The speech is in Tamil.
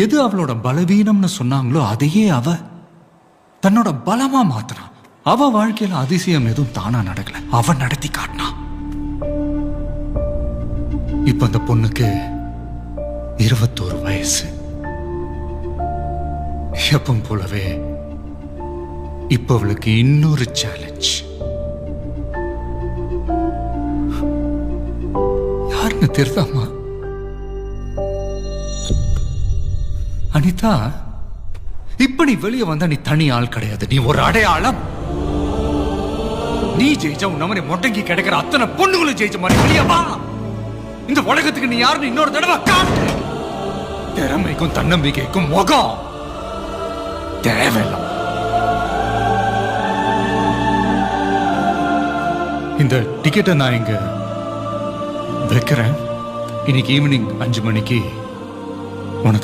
எது அவளோட பலவீனம்னு சொன்னாங்களோ அதையே அவ தன்னோட பலமா மாத்தினா. அவ வாழ்க்கையில அதிசயம் எதுவும் தானா நடக்கல, அவ நடத்தி காட்டினா. இப்ப அந்த பொண்ணுக்கு 21 வயசு. எப்பவும் போலவே இப்ப அவளுக்கு இன்னொரு சேலஞ்ச். யாருன்னு தெரியுதாமா? அனிதா, இப்ப நீ வெளியே வந்தா நீ தனி ஆள் கிடையாது, நீ ஒரு அடையாளம். நீ ஜெயிச்சா உன்னவனை மொட்டங்கி கிடைக்கிற அத்தனை பொண்ணுகளும் ஜெயிச்ச மாதிரி வெளியே வா. இந்த உலகத்துக்கு நீ யாருன்னு இன்னொரு தடவை காட்டு. திறமைக்கும் தன்னம்பிக்கைக்கும் முகம் தேவையில்லை. இந்த டிக்கெட்டை நான் இங்க வைக்கிறேன். இன்னைக்கு ஈவினிங் 5 மணிக்கு உனக்கு